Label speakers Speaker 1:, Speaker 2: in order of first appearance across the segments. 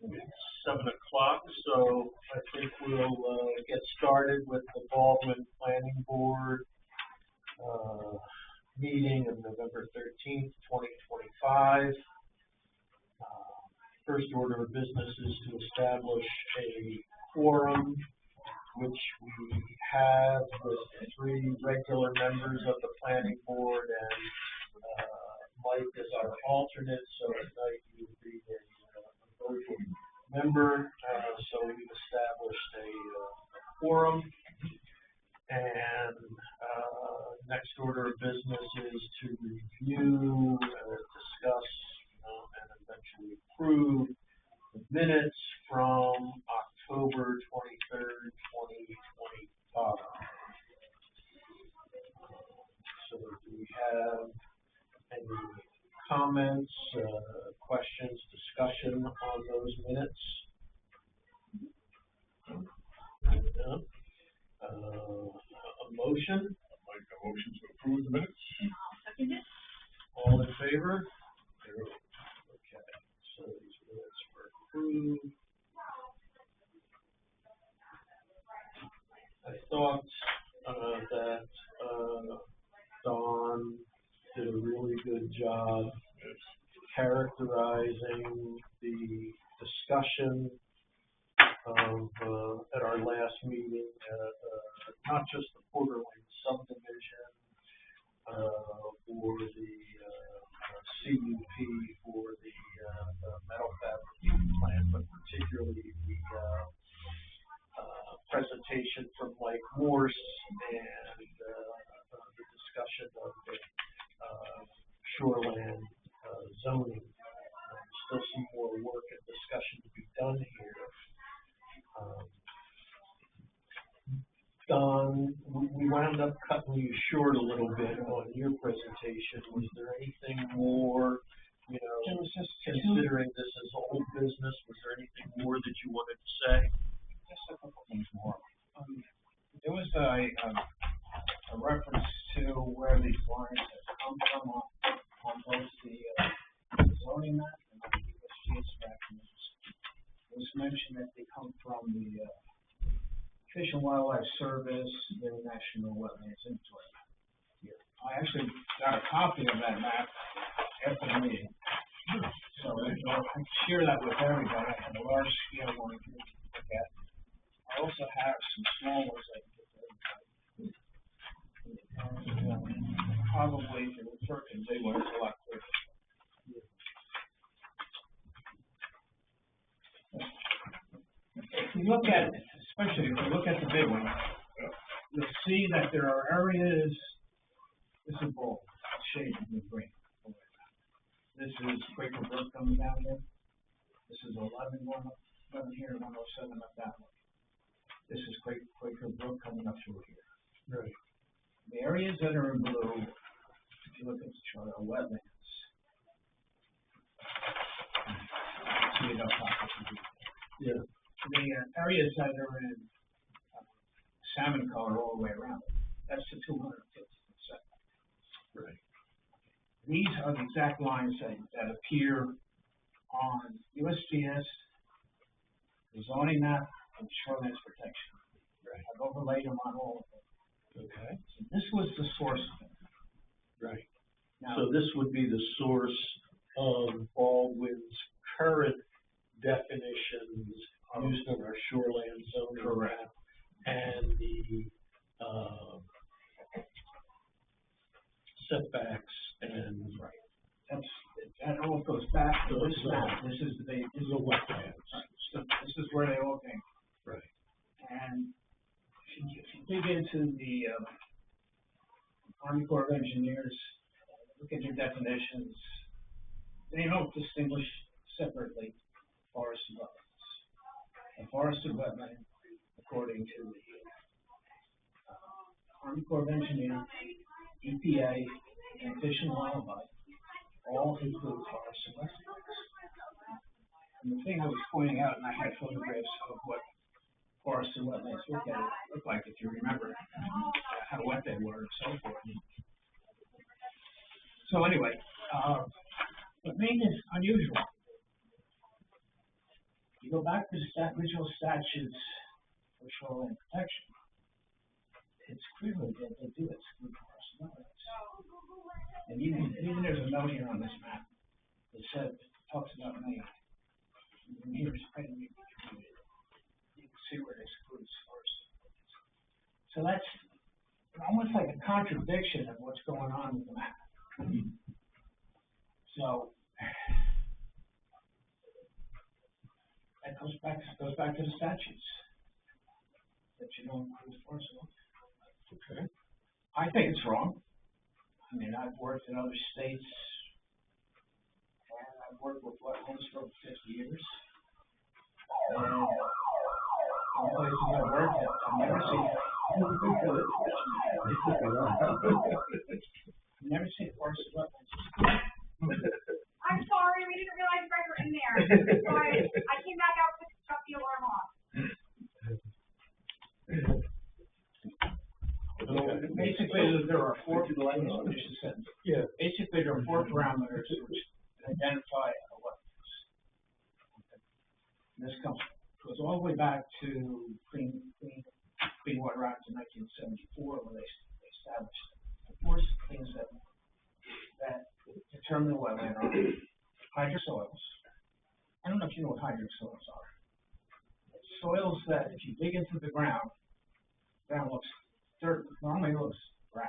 Speaker 1: It's 7 o'clock, so I think we'll get started with the Baldwin Planning Board meeting of November 13th, 2025. First order of business is to establish a quorum, which we have with 3 regular members of the Planning Board and Mike is our alternate, so tonight you will be a voting member. So we've established a quorum. And next order of business is to review, discuss, and eventually approve the minutes from October 23rd, 2025. So do we have any comments, questions, discussion on those minutes? No. A motion?
Speaker 2: I'd like a motion to approve the minutes.
Speaker 3: I'll second it.
Speaker 1: All in favor? Okay, so these minutes were approved. I thought that Don did a really good job characterizing the discussion of at our last meeting, not just the Porter Lane subdivision or the CUP for the metal fabrication plant, but particularly the presentation from Mike Morse and the discussion of the shoreland zoning. Still some more work and discussion to be done here. Don, we wound up cutting you short a little bit on your presentation. Was there anything more, considering this as old business, was there anything more that you wanted to say?
Speaker 4: Just a couple things more. There was a reference to where these lines have come from on both the zoning map and on the USGS map. It was mentioned that they come from the Fish and Wildlife Service, the National Wetlands Inventory map. Here. I actually got a copy of that map after the meeting. So I can share that with everybody. I have a large scale one to look at. I also have some small ones I can give to everybody. And probably if you refer to the big one, it's a lot clearer. If you look at, especially if you look at the big one, you'll see that there are areas. This is bold, shaded with green. This is Quaker Brook coming down here. This is 11 here, 107 up that way. This is Quaker Brook coming up through here.
Speaker 1: Right.
Speaker 4: The areas that are in blue, if you look at the chart, are wetlands. See it up top.
Speaker 1: Yeah.
Speaker 4: The areas that are in salmon color all the way around, that's the 250%.
Speaker 1: Right.
Speaker 4: These are the exact lines that appear on USGS, the zoning map, and shorelands protection.
Speaker 1: Right.
Speaker 4: I've overlaid them on all of them.
Speaker 1: Okay.
Speaker 4: So this was the source of it.
Speaker 1: Right.
Speaker 4: Now,
Speaker 1: So this would be the source of Baldwin's current definitions used in our shoreland zoning map and the setbacks and
Speaker 4: that all goes back to this map. This is the
Speaker 1: wetlands.
Speaker 4: So this is where they all came from.
Speaker 1: Right.
Speaker 4: And if you dig into the Army Corps of Engineers, look at your definitions, they don't distinguish separately forest and wetlands. A forested wetland, according to the Army Corps of Engineers, EPA, and Fish and Wildlife, all include forests and wetlands. And the thing I was pointing out, and I had photographs of what forests and wetlands look like, if you remember how wet they were and so forth. So anyway, but Maine is unusual. you go back to the original statutes for shoreline protection, it's clearly that they do exclude forest wetlands. And even there's a note here on this map that says, talks about Maine. And here's Maine. You can see where it excludes forest wetlands. So that's almost like a contradiction of what's going on with the map. So that goes back to the statutes that you don't include forest wetlands.
Speaker 1: Okay.
Speaker 4: I think it's wrong. I mean, I've worked in other states, and I've worked with wetlands for over 50 years. And in places I've worked at, I've never seen forest wetlands.
Speaker 3: I'm sorry, we didn't realize you guys were in there. So I came back out to shut the alarm off.
Speaker 4: So basically, there are four.
Speaker 1: Yeah.
Speaker 4: Basically, there are four parameters which identify wetlands. This goes all the way back to Clean Water Act of 1974, when they established the four things that determine wetland are hydrosoils. I don't know if you know what hydrosoils are. It's soils that, if you dig into the ground looks dirt, normally looks brown.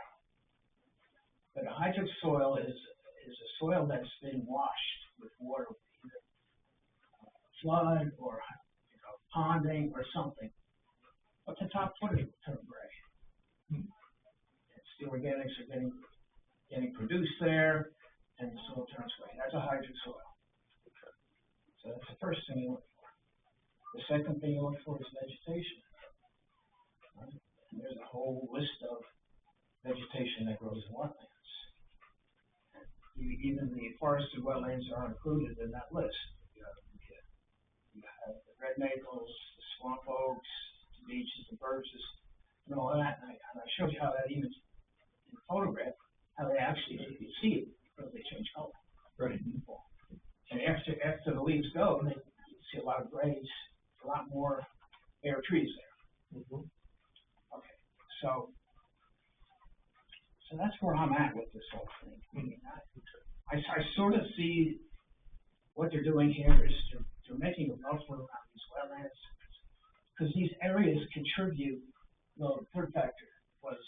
Speaker 4: But a hydric soil is a soil that's been washed with water, either flood or ponding or something. But the top foot will turn gray. It's the organics are getting produced there, and the soil turns gray. That's a hydric soil. So that's the first thing you look for. The second thing you look for is vegetation. Right? And there's a whole list of vegetation that grows in wetlands. Even the forested wetlands are included in that list. You have the red maples, the swamp oaks, the beeches, the birches, and all that. And I showed you how that even in the photograph, how they actually, you can see it because they change color.
Speaker 1: Right.
Speaker 4: And after the leaves go, you see a lot of grays, a lot more bare trees there.
Speaker 1: Mm-hmm.
Speaker 4: Okay, so that's where I'm at with this whole thing. I mean, I sort of see what they're doing here is they're making a buffer around these wetlands because these areas contribute. Well, the third factor was,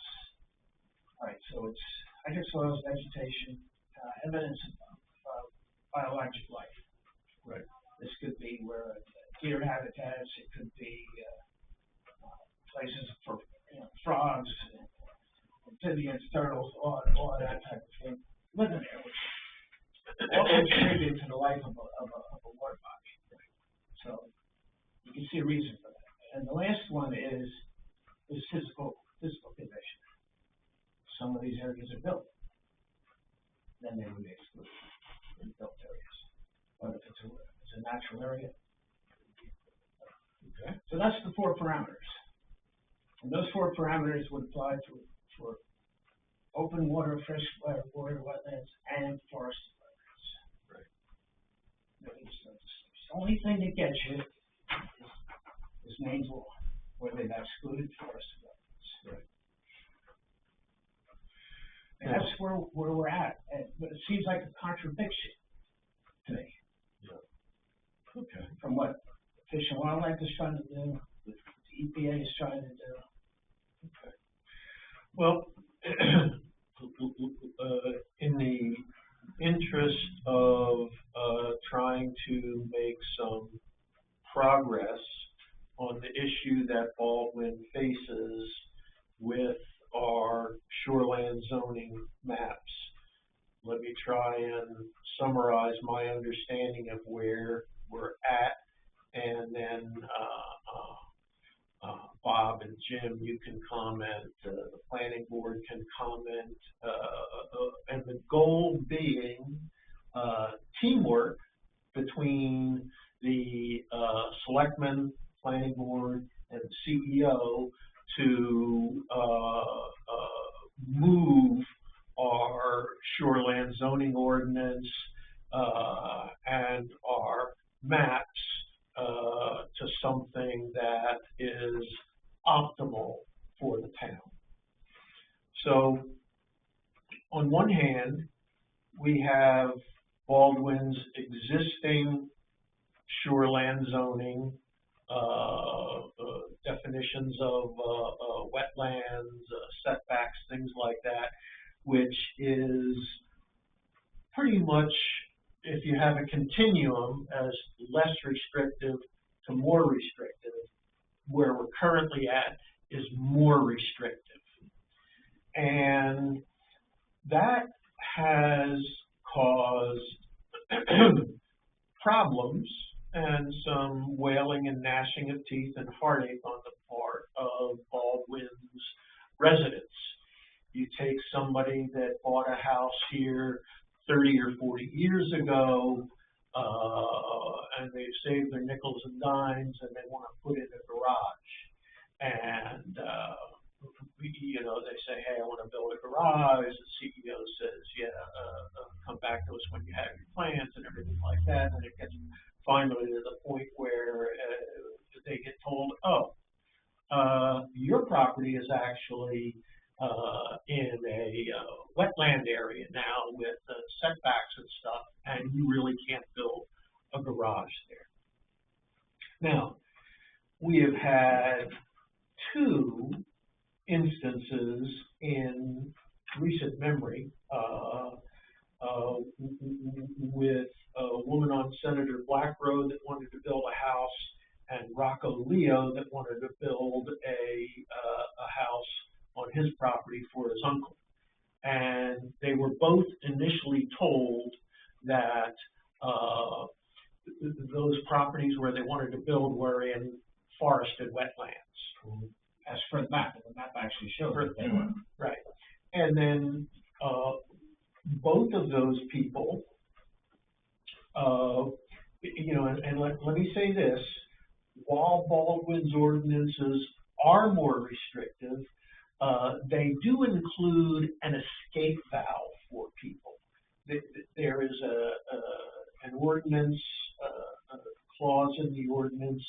Speaker 4: all right, so it's hydrosoils, vegetation, evidence of biologic life.
Speaker 1: Right.
Speaker 4: This could be where deer habitats, it could be places for frogs, amphibians, turtles, all that type of thing living there, which all contribute to the life of a water body. So you can see a reason for that. And the last one is physical condition. Some of these areas are built, then they would be excluded in built areas. But if it's a natural area, okay. So that's the four parameters. And those four parameters would apply for open water, freshwater wetlands, and forest wetlands.
Speaker 1: Right.
Speaker 4: The only thing that gets you is Maine's law, where they've excluded forest wetlands.
Speaker 1: Right.
Speaker 4: And that's where we're at. But it seems like a contradiction to me.
Speaker 1: Yeah. Okay.
Speaker 4: From what Fish and Wildlife is trying to do, what the EPA is trying to do.
Speaker 1: Okay. Well, in the interest of trying to make some progress on the issue that Baldwin faces with our shoreland zoning maps, let me try and summarize my understanding of where we're at, and then Bob and Jim, you can comment, the planning board can comment, and the goal being teamwork between the selectmen, planning board, and the CEO to move our shoreland zoning ordinance and our maps shoreland zoning, definitions of wetlands, setbacks, things like that, which is pretty much, if you have a continuum, as less restrictive to more restrictive. Where we're currently at is more restrictive. And that has caused problems and some wailing and gnashing of teeth and heartache on the part of Baldwin's residents. You take somebody that bought a house here 30 or 40 years ago, and they've saved their nickels and dimes, and they want to put in a garage. And, you know, they say, hey, I want to build a garage. The CEO says, yeah, come back to us when you have your plans and everything like that. And it gets finally to the point where they get told, oh, your property is actually in a wetland area now with setbacks and stuff, and you really can't build a garage there. Now, we have had two instances in recent memory with a woman on Senator Black Road that wanted to build a house, and Rocco Leo that wanted to build a house on his property for his uncle. And they were both initially told that those properties where they wanted to build were in forested wetlands.
Speaker 4: As for the map, and the map actually shows that they were.
Speaker 1: Right. And then both of those people, you know, and let me say this, while Baldwin's ordinances are more restrictive, they do include an escape valve for people. There is an ordinance, a clause in the ordinance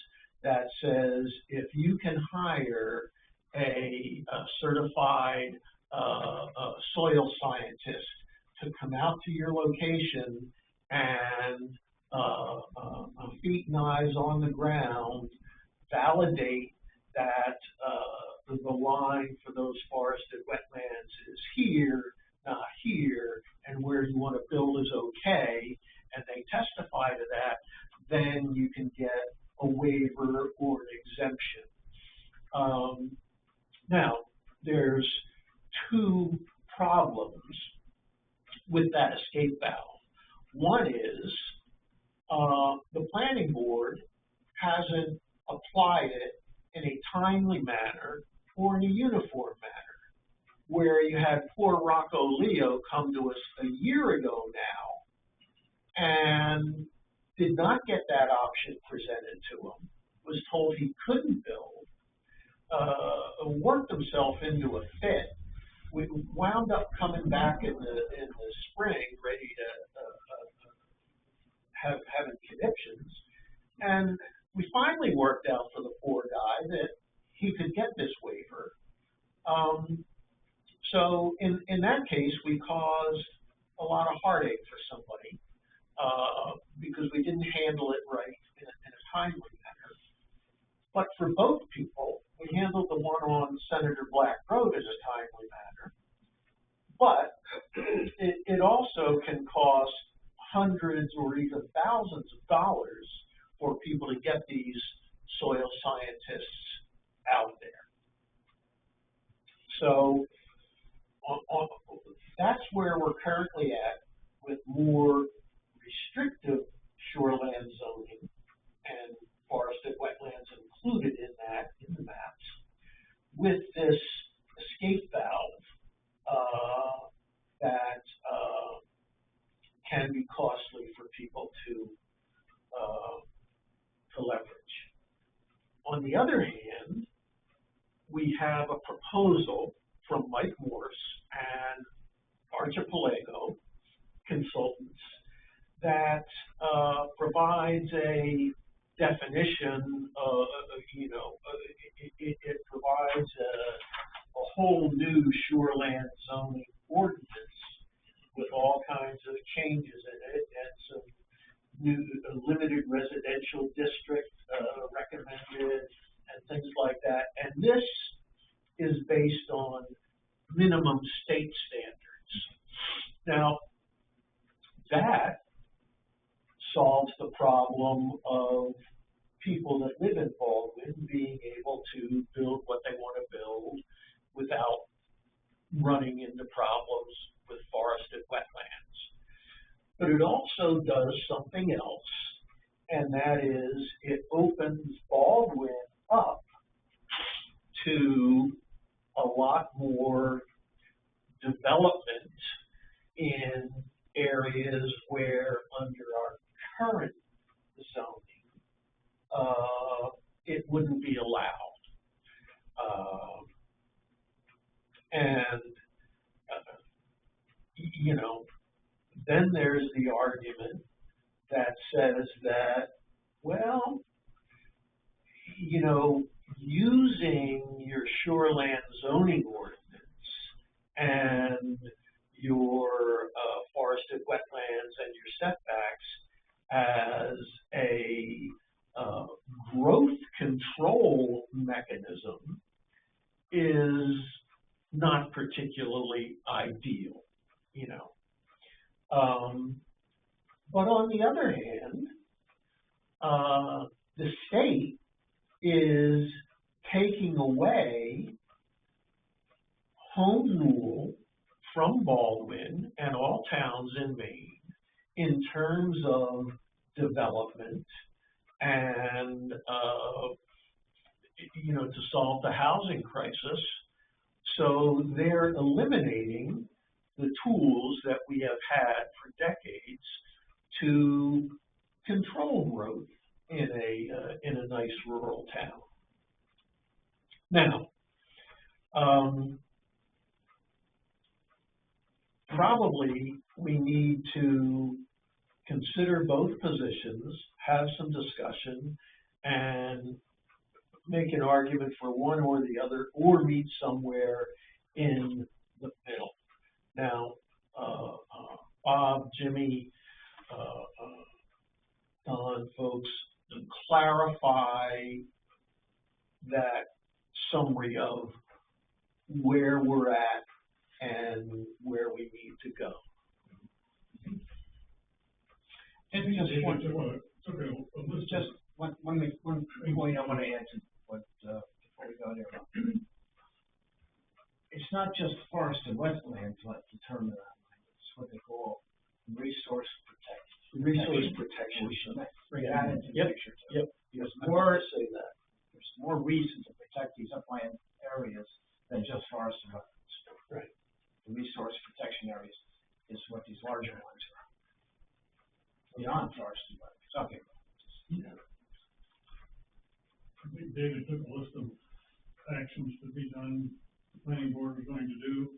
Speaker 1: that says if you can hire a certified soil scientist to come out to your location and feet and eyes on the ground validate that the line for those forested wetlands is here, not here, and where you want to build is okay, and they testify to that, then you can get a waiver or an exemption. Now, there's two problems with that escape valve. One is the planning board hasn't applied it in a timely manner or in a uniform manner, where you had poor Rocco Leo come to us a year ago now and did not get that option presented to him, was told he couldn't build, worked himself into a fit. We wound up coming back in the spring ready to having conniptions, and we finally worked out for the poor guy that he could get this waiver. So in that case, we caused a lot of heartache for somebody because we didn't handle it right in a timely manner. But for both people, we handled the one on Senator Black Road in a timely manner. But it also can cost hundreds or even thousands of dollars for people to get these soil scientists out there. So that's where we're currently at with more restrictive shoreland zoning and forested wetlands included in that, in the maps, with this escape valve that can be costly for people to leverage. On the other hand, we have a proposal from Mike Morse and Archipelago Consultants that provides a definition, it provides a whole new shoreland zoning ordinance with all kinds of changes in it and some limited residential district, recommended, and things like that. And this is based on minimum state standards. Now, that solves the problem of people that live in Baldwin being able to build what they want to build without running into problems with forested wetlands. But it also does something else, and that is it opens Baldwin up to a lot more development in areas where under our current zoning, it wouldn't be allowed. You know, then there's the argument that says that, well, you know, using your shoreland zoning ordinance and your forested wetlands and your setbacks as a growth control mechanism is not particularly ideal, you know. But on the other hand, the state is taking away home rule from Baldwin and all towns in Maine in terms of development and, you know, to solve the housing crisis. So they're eliminating the tools that we have had for decades to control growth in a nice rural town. Now, probably we need to consider both positions, have some discussion, and make an argument for one or the other, or meet somewhere in the middle. Now, Bob, Jimmy, Don, folks, clarify that summary of where we're at and where we need to go.
Speaker 4: And just one point I want to add to what before we go there. It's not just forested wetlands that determine that. It's what they call resource protection.
Speaker 1: Resource protection.
Speaker 4: Bring that into the picture.
Speaker 1: Yep.
Speaker 4: There's more say that. There's more reason to protect these upland areas than just forested wetlands.
Speaker 1: Right.
Speaker 4: The resource protection areas is what these larger ones are. Beyond forested wetlands. Okay.
Speaker 2: I think David took a list of actions to be done, the planning board was going to do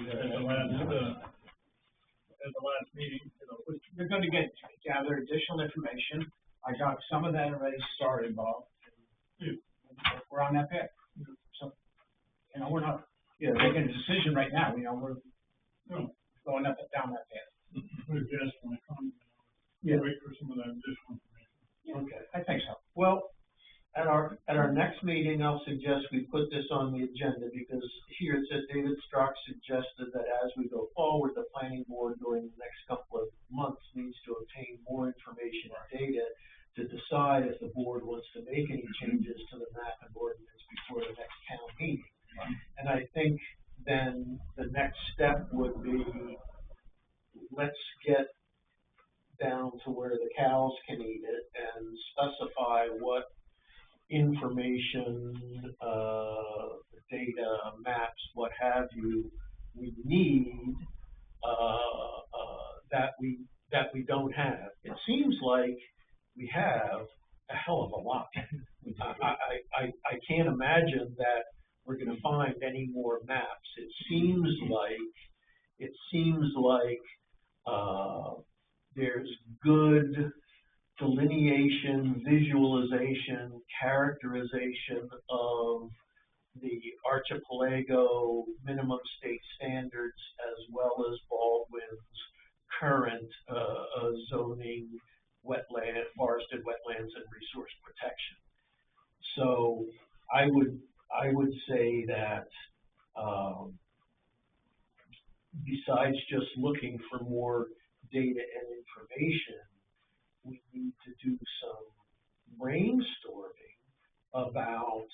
Speaker 2: at the last meeting. You know,
Speaker 4: we're going to gather additional information. I got some of that already started, Bob. We're on that path. So, you know, we're not making a decision right now. You know, we're going down that path.
Speaker 2: Put a guest on the comment. Wait for some of that additional information.
Speaker 4: Yeah, okay, I think so.
Speaker 1: Well, at our next meeting, I'll suggest we put this on the agenda, because here it says David Strzok suggested that as we go forward, the planning board during the next couple of months needs to obtain more information and data to decide if the board wants to make any changes to the map and ordinance before the next town meeting. And I think then the next step would be, let's get down to where the cows can eat it and specify what information, data, maps, what have you, we need that we don't have. It seems like we have a hell of a lot. I can't imagine that we're going to find any more maps. It seems like there's good delineation, visualization, characterization of the archipelago minimum state standards as well as Baldwin's current, zoning, forested wetlands and resource protection. So I would say that, besides just looking for more data and information, we need to do some brainstorming about,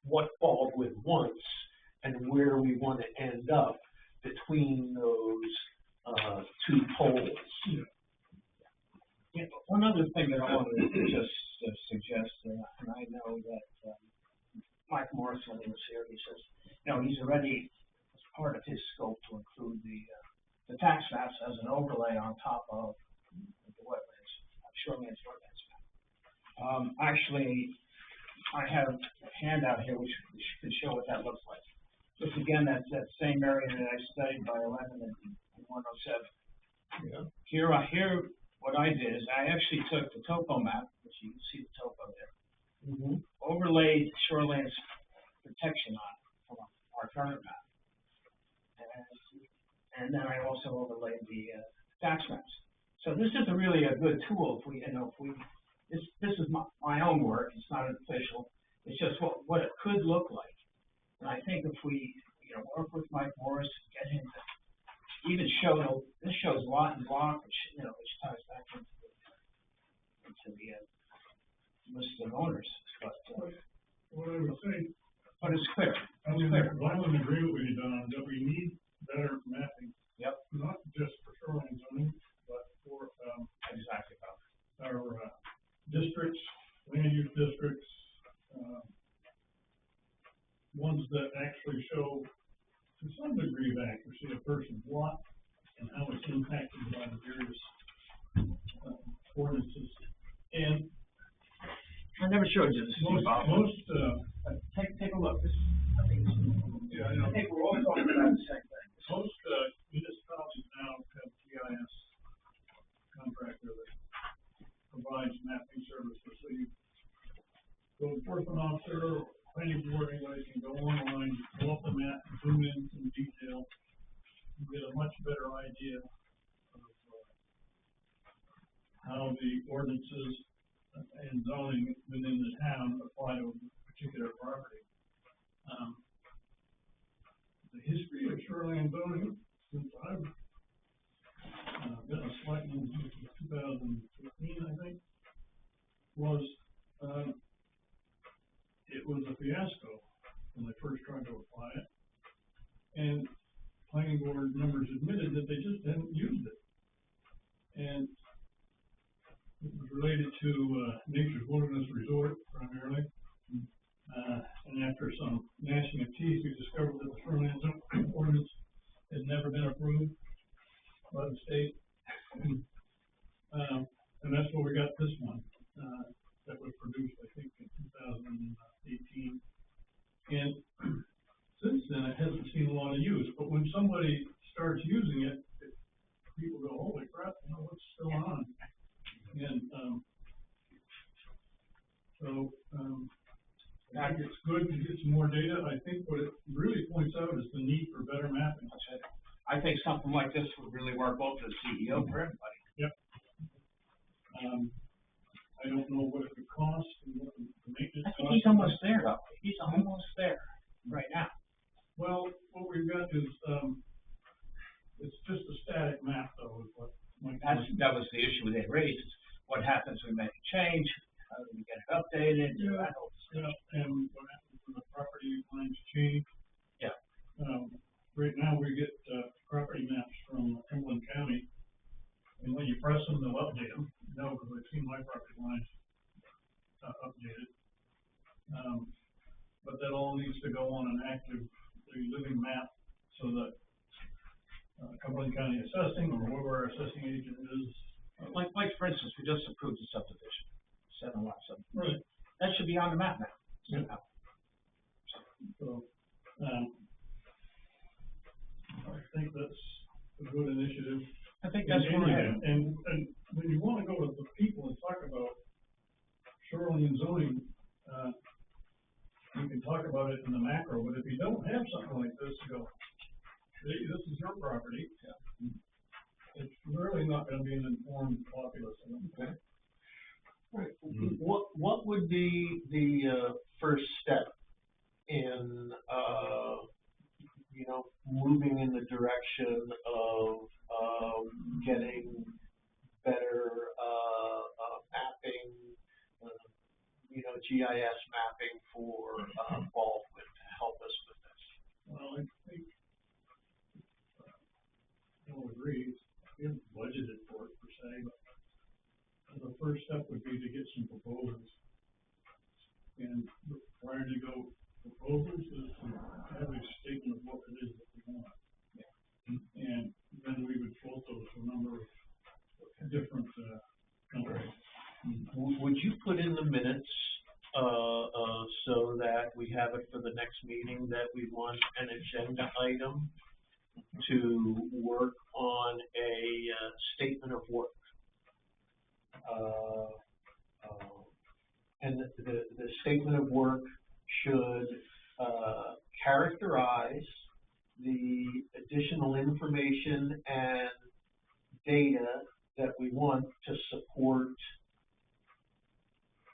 Speaker 1: what Baldwin wants and where we want to end up between those, two poles.
Speaker 4: Yeah, one other thing that I wanted to just suggest, and I know that Mike Morris, when he was here, he says, he's already, as part of his scope, to include the tax maps as an overlay on top of the wetlands, shoreline wetlands map. Actually, I have a handout here which can show what that looks like. Just again, that same area that I studied by 11 and 107.
Speaker 1: Yeah.
Speaker 4: Here, what I did is I actually took the topo map, which you can see the topo there, overlaid shoreline protection on it from our current map, and then I also overlaid the tax maps. So this is really a good tool. This is my own work. It's not official. It's just what it could look like. And I think if we work with Mike Morris, get him to even show, this shows lot and block, which ties back into the list of owners. But
Speaker 2: What I would say,
Speaker 4: but it's clear.
Speaker 2: I would agree with you, Don, that we need better mapping.
Speaker 4: Yep.
Speaker 2: Not just for shoreline zoning, but for,
Speaker 4: Exactly.
Speaker 2: our, districts, land use districts, ones that actually show to some degree of accuracy a person's lot and how it's impacted by the various ordinances. And
Speaker 4: I never showed you this. Take a look. I think we're all talking about the same thing.
Speaker 2: Most municipalities now have GIS contractor that provides mapping services. So you go enforcement officer, planning board, anybody can go online, pull up the map, zoom in detail, and get a much better idea of how the ordinances and zoning within the town apply to a particular property. The history of shoreline zoning, since I've been a selectman since 2015, I think, was it was a fiasco when they first tried to apply it, and planning board members admitted that they just hadn't used it, and it was related to Nature's Wilderness Resort primarily. And after some gnashing of teeth, we discovered that the shoreline zone ordinance had never been approved by the state. And that's where we got this one, that was produced, I think, in 2018. And since then, it hasn't seen a lot of use. But when somebody starts using it, people go, holy crap, what's going on? And I think it's good to get some more data. I think what it really points out is the need for better mapping.
Speaker 4: I think something like this would really work both for the CEO for everybody.
Speaker 2: Yep. I don't know what it would cost and what the maintenance.
Speaker 4: I think he's almost there, though. He's almost there right now.
Speaker 2: Well, what we've got is it's just a static map, though. Is what
Speaker 4: that was the issue they raised. What happens when we make a change? How do we get it updated?
Speaker 2: Yeah. And what happens when the property lines change?
Speaker 4: Yeah.
Speaker 2: Right now, we get property maps from Cumberland County, and when you press them, they'll update them. No, because I've seen my property lines updated. But that all needs to go on an active living map so that Cumberland County Assessing or whoever our assessing agent is.
Speaker 4: Like for instance, we just approved the subdivision, 7-lot subdivision.
Speaker 2: Right.
Speaker 4: That should be on the map now.
Speaker 2: Yeah. So, I think that's a good initiative.
Speaker 4: I think that's what we're heading.
Speaker 2: And when you want to go to the people and talk about shoreline zoning, you can talk about it in the macro, but if you don't have something like this, you go, this is your property. It's really not gonna be an informed populace. I don't think.
Speaker 1: Right. What would be the, first step in, moving in the direction of, getting better, mapping, GIS mapping for, Baldwin to help us with this?
Speaker 2: Well, I think, I'll agree, we haven't budgeted for it per se, but the first step would be to get some proposals. And prior to go proposals is to have a statement of what it is that we want. And then we would quote those a number of different, companies.
Speaker 1: Would you put in the minutes, so that we have it for the next meeting, that we want an agenda item to work on a, statement of work? And the statement of work should, characterize the additional information and data that we want to support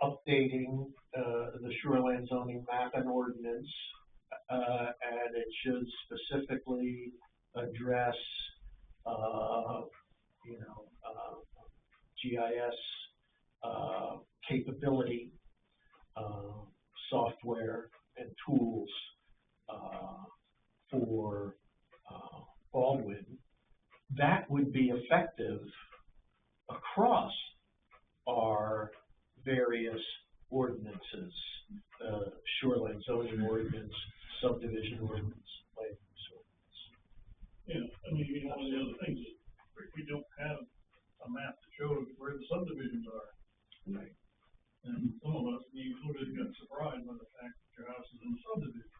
Speaker 1: updating, the shoreline zoning map and ordinance, and it should specifically address, GIS, capability, software and tools, for, Baldwin. That would be effective across our various ordinances, shoreline zoning ordinance, subdivision ordinance, land use ordinance.
Speaker 2: Yeah, I mean, one of the other things is, we don't have a map that shows where the subdivisions are.
Speaker 1: Right.
Speaker 2: And some of us, me included, got surprised by the fact that your house is in a subdivision.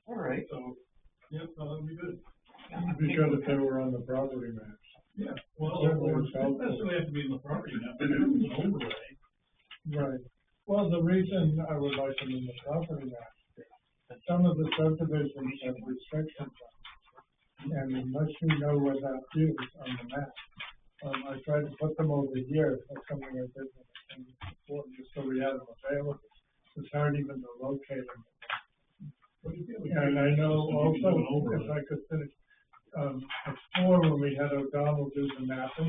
Speaker 1: All right.
Speaker 2: So, yeah, no, that'd be good.
Speaker 5: It'd be good if they were on the property maps.
Speaker 2: Yeah, well,
Speaker 5: Certainly
Speaker 2: or
Speaker 5: it's
Speaker 2: it doesn't
Speaker 5: helpful.
Speaker 2: necessarily have to be in the property map, but it was an overlay.
Speaker 5: Right. Well, the reason I would like them in the property map, some of the subdivisions have restrictions on them. And unless you know where that is on the map, I tried to put them over here, that's something I did and just so we had them available. It's hard even to locate them. And I know also, if I could finish, before when we had O'Donnell do the mapping,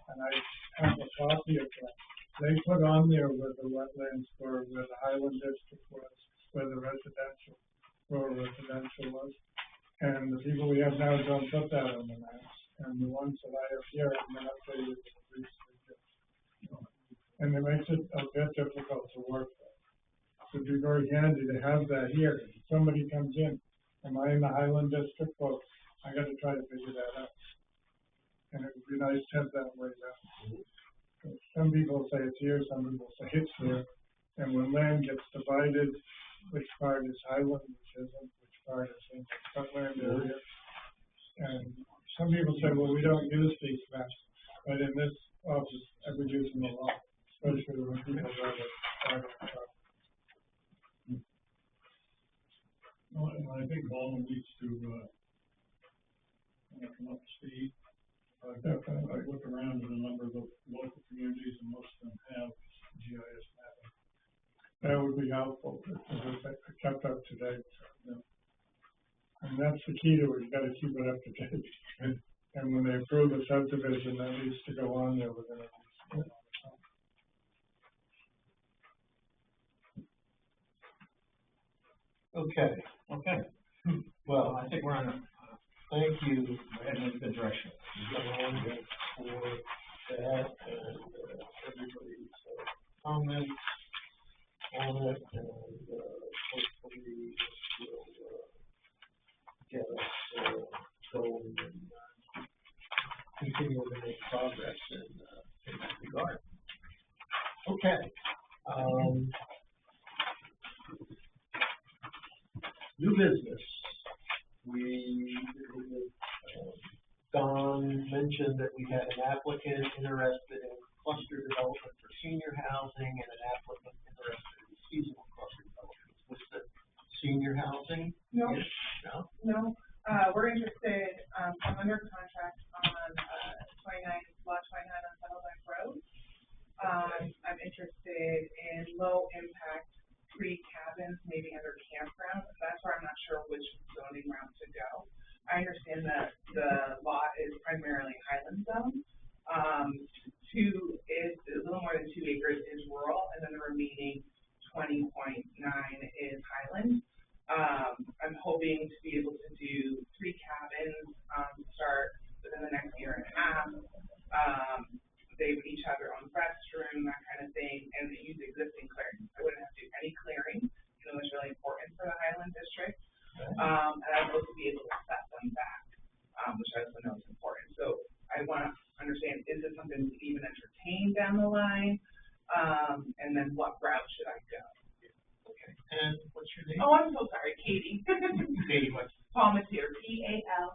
Speaker 5: and I have a copy of that, they put on there where the wetlands were, where the Highland District was, where the rural residential was. And the people we have now don't put that on the maps, and the ones that I have here have been updated recently. And it makes it a bit difficult to work with. It'd be very handy to have that here. If somebody comes in, am I in the Highland District? Well, I gotta try to figure that out. And it would be nice to have that way down. Some people say it's here, some people say it's here. And when land gets divided, which part is Highland, which isn't, which part is in wetland area. And some people say, well, we don't use these maps, but in this office, I would use them a lot, especially when people read it.
Speaker 2: Well, and I think Baldwin needs to, come up to speed. I've looked around at a number of the local communities, and most of them have GIS mapping.
Speaker 5: That would be helpful, if it's kept up to date. Yeah. And that's the key to it, you gotta keep it up to date. And when they approve a subdivision, that needs to go on there within a week.
Speaker 1: Okay. Well,
Speaker 4: I think we're on a,
Speaker 1: thank you,
Speaker 4: we're heading in a good direction.
Speaker 1: John, for that, and, everybody's, comments on it, and, hopefully this will, get us, going and, continue to make progress in that regard. Okay, new business. Don mentioned that we had an applicant interested in cluster development for senior housing and an applicant interested in seasonal cluster development. Was the senior housing?
Speaker 6: No,
Speaker 1: No?
Speaker 6: no, we're interested, I'm under contract on, lot 29 on Saddleback Road. I'm interested in low impact pre-cabins, maybe under campgrounds. That's where I'm not sure which zoning route to go. I understand that the lot is primarily Highland zone. A little more than 2 acres is rural, and then the remaining 20.9 is Highland. I'm hoping to be able to do 3 cabins, start within the next year and a half. They would each have their own restroom, that kind of thing, and they use existing clearing. I wouldn't have to do any clearing, even though it's really important for the Highland District. And I'd also be able to set them back, which I also know is important. So I want to understand, is this something we can even entertain down the line? And then what route should I go?
Speaker 1: Okay. And what's your name?
Speaker 6: Oh, I'm so sorry, Katie.
Speaker 1: Katie, what?
Speaker 6: Palmatier, Palmatier.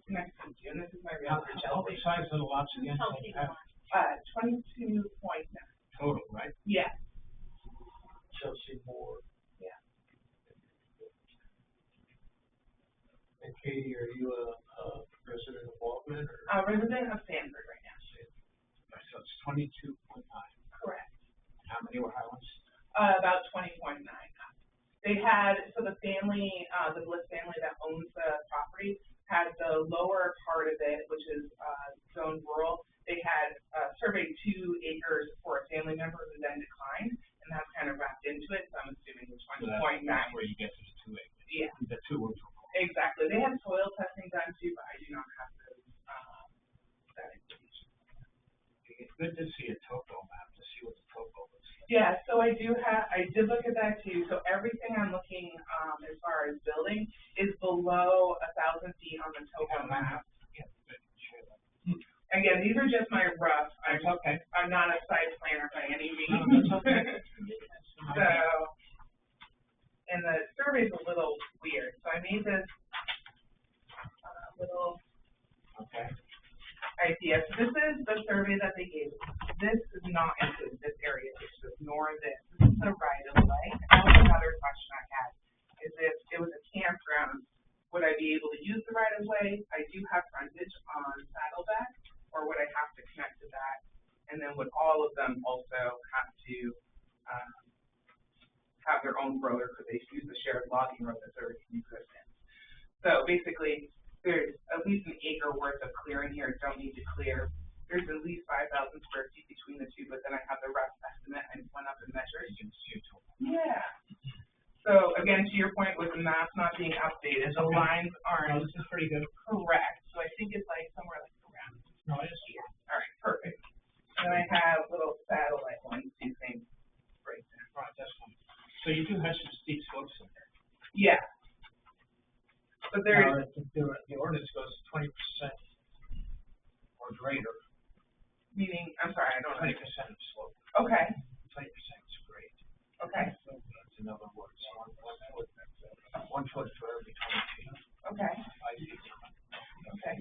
Speaker 6: Nice to meet you, and this is my real for
Speaker 4: How
Speaker 6: Chelsea.
Speaker 4: the size of the lots again?
Speaker 6: 22.9.
Speaker 4: Total, right?
Speaker 6: Yeah.
Speaker 1: Chelsea Moore.
Speaker 6: Yeah.
Speaker 1: And Katie, are you a resident of Baldwin or?
Speaker 6: Resident of Sanford right now.
Speaker 4: So it's 22.9.
Speaker 6: Correct.
Speaker 4: How many were Highlands?
Speaker 6: About 20.9. They had, so the family, the Bliss family that owns the property had the lower part of it, which is zone rural. They had surveyed 2 acres for a family member who then declined, and that's kind of wrapped into it. So I'm assuming the 20.9.
Speaker 4: That's where you get to the 2 acres.
Speaker 6: Yeah.
Speaker 4: The 2 were too.
Speaker 6: Exactly. They had soil testing done too, but I do not have those, that information.
Speaker 4: It's good to see a topo map to see what the topo looks like.
Speaker 6: Yeah, so I did look at that too. So everything I'm looking, as far as building is below 1,000 feet on the topo map.
Speaker 4: Yeah, good. Share that.
Speaker 6: Again, these are just my rough.
Speaker 4: That's okay.
Speaker 6: I'm not a site planner by any means.
Speaker 4: No, that's okay.
Speaker 6: So, and the survey's a little weird. So I made this little
Speaker 4: Okay.
Speaker 6: idea. So this is the survey that they gave. This is not included, this area, nor this. This is the right of way. That was another question I had, is if it was a campground, would I be able to use the right of way? I do have frontage on Saddleback, or would I have to connect to that? And then would all of them also have to have their own road, or could they use the shared logging road that's already in existence? So basically, there's at least an acre worth of clearing here. Don't need to clear. There's at least 5,000 square feet between the two, but then I have the rough estimate. I went up and measured. Yeah. So again, to your point with the maps not being updated, the lines aren't
Speaker 4: This is pretty good.
Speaker 6: correct. So I think it's like somewhere like around
Speaker 4: No, it's
Speaker 6: here. All right, perfect. And then I have little satellite ones, do same breakdown.
Speaker 4: right. That's fine. So you do have some steep slopes in there.
Speaker 6: Yeah. But there's
Speaker 4: The ordinance goes 20% or greater.
Speaker 6: meaning, I'm sorry, I don't know.
Speaker 4: 20% of slope.
Speaker 6: Okay,
Speaker 4: 20% is grade.
Speaker 6: okay,
Speaker 4: That's in other words, 1 foot for every 20 feet.
Speaker 6: okay,
Speaker 4: 5 feet.
Speaker 6: okay.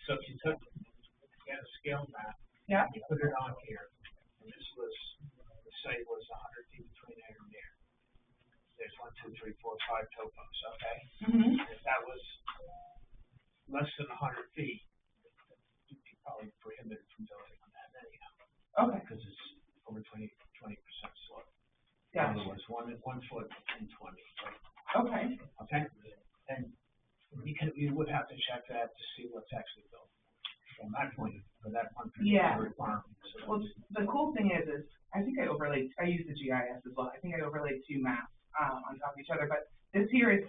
Speaker 4: So if you get a scale map,
Speaker 6: Yeah,
Speaker 4: you put it on here, and this was, the site was 100 feet between there and there. There's 1, 2, 3, 4, 5 topos, okay?
Speaker 6: mhm,
Speaker 4: And if that was less than 100 feet, you'd be probably prohibited from building on that anyhow,
Speaker 6: okay,
Speaker 4: because it's over 20% slope. In
Speaker 6: yeah,
Speaker 4: other words, 1 foot and 20, right?
Speaker 6: okay,
Speaker 4: Okay? And you would have to check that to see what's actually built. From that point, for that one
Speaker 6: Yeah.
Speaker 4: particular requirement. So
Speaker 6: well, the cool thing is I think I use the GIS as well. I think I overlaid 2 maps, on top of each other, but this here is,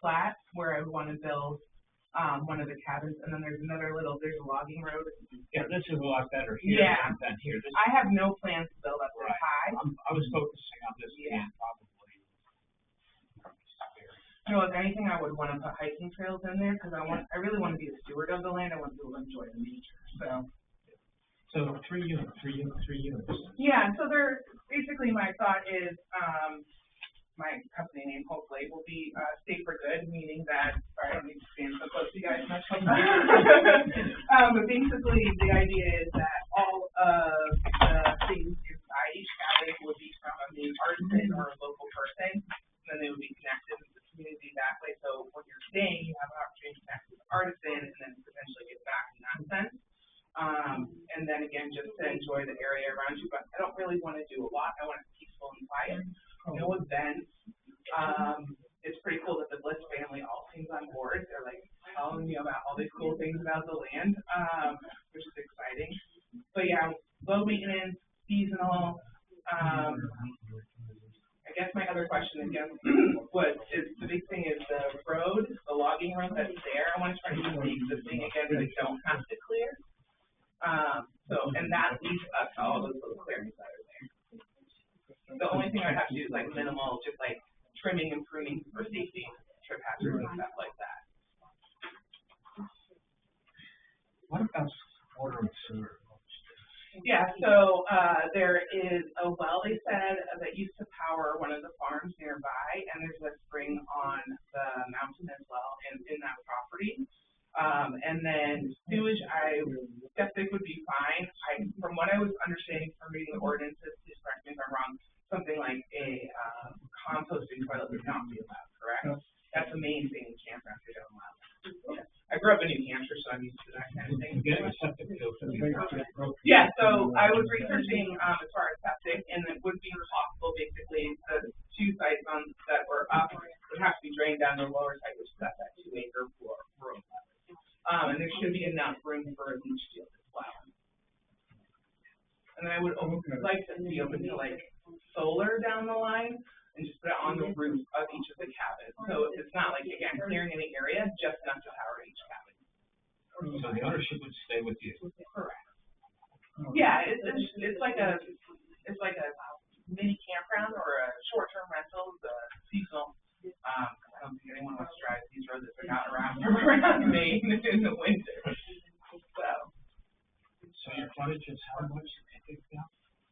Speaker 6: flat, where I want to build, one of the cabins, and then there's there's a logging road.
Speaker 4: yeah, this is a lot better here
Speaker 6: Yeah.
Speaker 4: than here. This,
Speaker 6: I have no plans to build up this
Speaker 4: Right.
Speaker 6: high.
Speaker 4: I was focusing on this
Speaker 6: Yeah.
Speaker 4: being probably.
Speaker 6: No, if anything, I would want to put hiking trails in there, because I really want to be a steward of the land. I want people to enjoy the nature, so.
Speaker 4: So 3 units.
Speaker 6: Yeah, so they're, basically my thought is, my company name hopefully will be, Stay for Good, meaning that, sorry, I don't need to stand so close to you guys much. But basically, the idea is that all of the things inside thing, you have an opportunity to connect with the artisan and then potentially give back in that sense. And then again, just to enjoy the area around you, but I don't really want to do a lot. I want it peaceful and quiet. No events. It's pretty cool that the Bliss family all seems on board. They're like telling me about all these cool things about the land, which is exciting. But yeah, low maintenance, seasonal. I guess my other question again is the big thing is the road, the logging road that's there. I want to try to use the existing again, so they don't have to clear. And that leads us to all those little clearings that are there. The only thing I'd have to do is like minimal, just like trimming and pruning for safety, trip hazards and stuff like that.
Speaker 4: What about water and sewer?
Speaker 6: Yeah, so there is a well, they said, that used to power one of the farms nearby, and there's a spring on the mountain as well in that property. And then sewage, septic would be fine. From what I was understanding from reading the ordinances, please correct me if I'm wrong, something like a composting toilet would not be allowed, correct? That's the main thing in campgrounds they don't allow. Okay. I grew up in New Hampshire, so I'm used to that kind of thing. Yeah, so I was researching as far as septic, and it would be possible basically the two sites that were up would have to be drained down the lower site, which is at that 2-acre room. And there should be enough room for a leach field as well. And then I would like to be open to like solar down the line and just put it on the roof of each of the cabins. So it's not like, again, clearing any area, just enough to power each cabin.
Speaker 4: So the ownership would stay with you?
Speaker 6: Correct. Yeah, it's like a mini campground or a short-term rental, the seasonal. I don't think anyone wants to drive these roads if they're not around Maine in the winter.
Speaker 4: So your frontage is how much?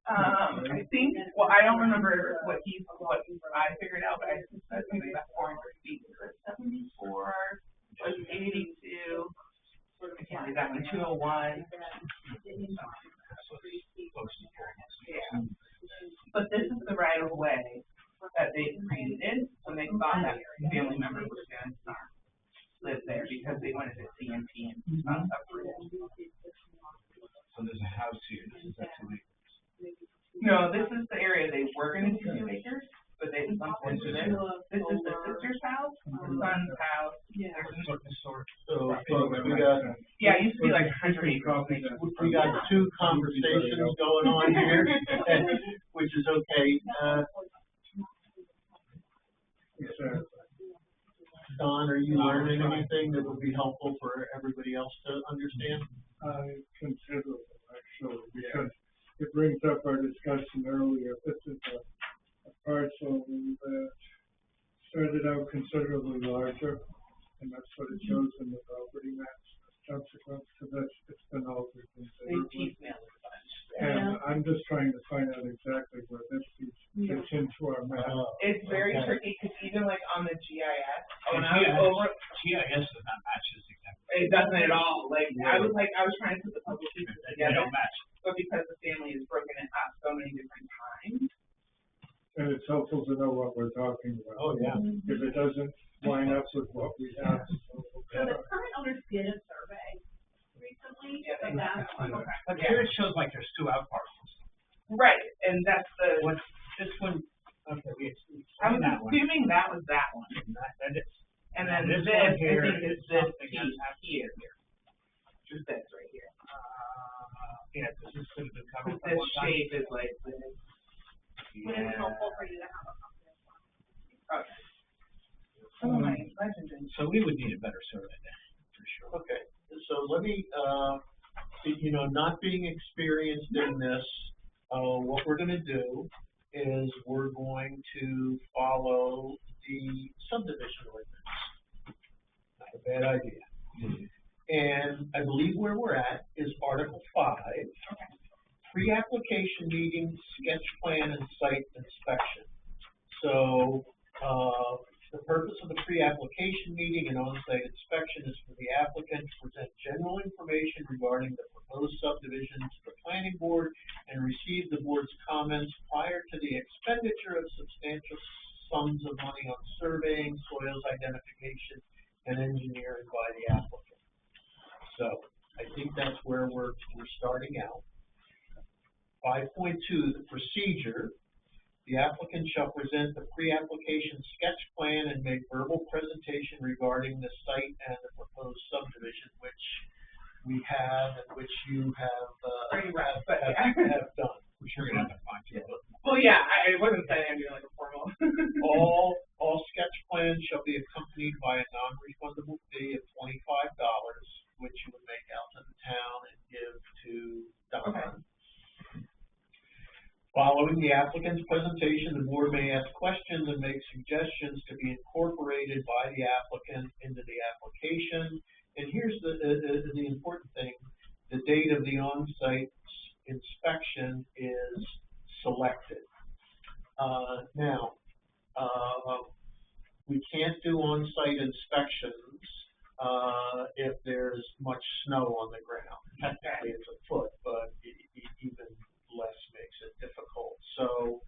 Speaker 6: I think, well, I don't remember what I figured out, but I think that's maybe about 400 feet. 74, was 82, I can't read that one, 201. Yeah. But this is the right of way that they created when they thought that family members were going to live there because they wanted to CMP and uprooted.
Speaker 4: So there's a house here, this is actually.
Speaker 6: No, this is the area they were going to do 2 acres, but they bumped into this. This is the sister's house, the son's house.
Speaker 1: So, folks, we got.
Speaker 6: Yeah, it used to be like 100 acres.
Speaker 1: We got 2 conversations going on here, which is okay. Don, are you learning anything that would be helpful for everybody else to understand?
Speaker 5: Considerable, actually, because it brings up our discussion earlier. This is a parcel that started out considerably larger, and that's what it shows in the property maps. Subsequent to this, it's been altered considerably. And I'm just trying to find out exactly where this fits into our map.
Speaker 6: It's very tricky because even like on the GIS, when I was over,
Speaker 4: GIS does not match this exactly.
Speaker 6: it doesn't at all. Like I was trying to put the puzzle pieces
Speaker 4: They
Speaker 6: together,
Speaker 4: don't match.
Speaker 6: but because the family has broken it up so many different times.
Speaker 5: And it's helpful to know what we're talking about.
Speaker 4: Oh, yeah.
Speaker 5: If it doesn't line up with what we have.
Speaker 3: So the current owners did a survey recently,
Speaker 6: Yeah,
Speaker 3: so
Speaker 6: they
Speaker 3: that's
Speaker 6: have one.
Speaker 3: okay.
Speaker 4: But here it shows like there's 2 out parcels.
Speaker 6: Right, and that's the.
Speaker 4: What's this one? Okay, we
Speaker 6: I was
Speaker 4: that one.
Speaker 6: assuming that was that one,
Speaker 4: That is.
Speaker 6: and then
Speaker 4: This
Speaker 6: this
Speaker 4: one here
Speaker 6: I think is
Speaker 4: is
Speaker 6: this
Speaker 4: something
Speaker 6: piece
Speaker 4: else.
Speaker 6: here. Just this right here.
Speaker 4: Yeah, this is could have been covered.
Speaker 6: This shape is like this.
Speaker 3: Would it be helpful for you to have a conversation?
Speaker 6: Okay. Some of my legends.
Speaker 4: So we would need a better survey then, for sure.
Speaker 1: Okay, so let me, not being experienced in this, what we're gonna do is we're going to follow the subdivision ordinance. Not a bad idea. And I believe where we're at is Article 5, pre-application meeting, sketch plan, and site inspection. So, the purpose of the pre-application meeting and on-site inspection is for the applicant to present general information regarding the proposed subdivision to the planning board and receive the board's comments prior to the expenditure of substantial sums of money on surveying, soils identification, and engineering by the applicant. So I think that's where we're starting out. 5.2, the procedure. The applicant shall present the pre-application sketch plan and make verbal presentation regarding the site and the proposed subdivision, which we have and which you have,
Speaker 6: Already read, but yeah.
Speaker 1: have done.
Speaker 4: I'm sure you're gonna have to find you.
Speaker 6: Well, yeah, I wasn't saying I'm doing like a formal.
Speaker 1: All sketch plans shall be accompanied by a non-refundable fee of $25, which you would make out to the town and give to Don.
Speaker 6: Okay.
Speaker 1: Following the applicant's presentation, the board may ask questions and make suggestions to be incorporated by the applicant into the application. And here's the important thing: the date of the on-site inspection is selected. Now, we can't do on-site inspections if there's much snow on the ground. Technically, it's a foot, but even less makes it difficult. So,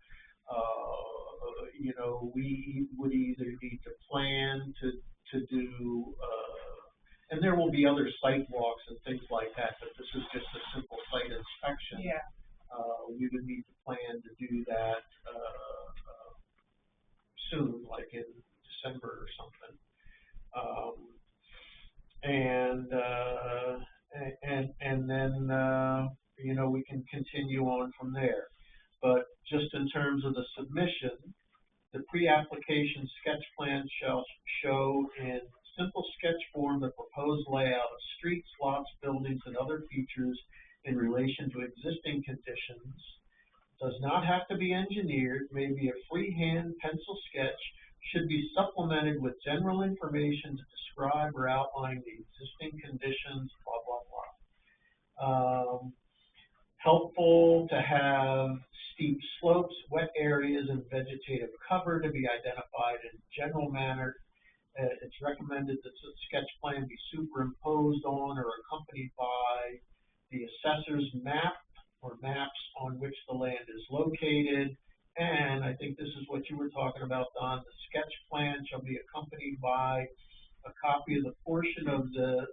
Speaker 1: we would either need to plan to do, and there will be other site walks and things like that, but this is just a simple site inspection.
Speaker 6: Yeah.
Speaker 1: We would need to plan to do that soon, like in December or something. And then we can continue on from there. But just in terms of the submission, the pre-application sketch plan shall show in simple sketch form the proposed layout of streets, lots, buildings, and other features in relation to existing conditions. Does not have to be engineered, may be a freehand pencil sketch, should be supplemented with general information to describe or outline the existing conditions, blah, blah, blah. Helpful to have steep slopes, wet areas, and vegetative cover to be identified in a general manner. It's recommended that the sketch plan be superimposed on or accompanied by the assessor's map or maps on which the land is located. And I think this is what you were talking about, Don. The sketch plan shall be accompanied by a copy of the portion of the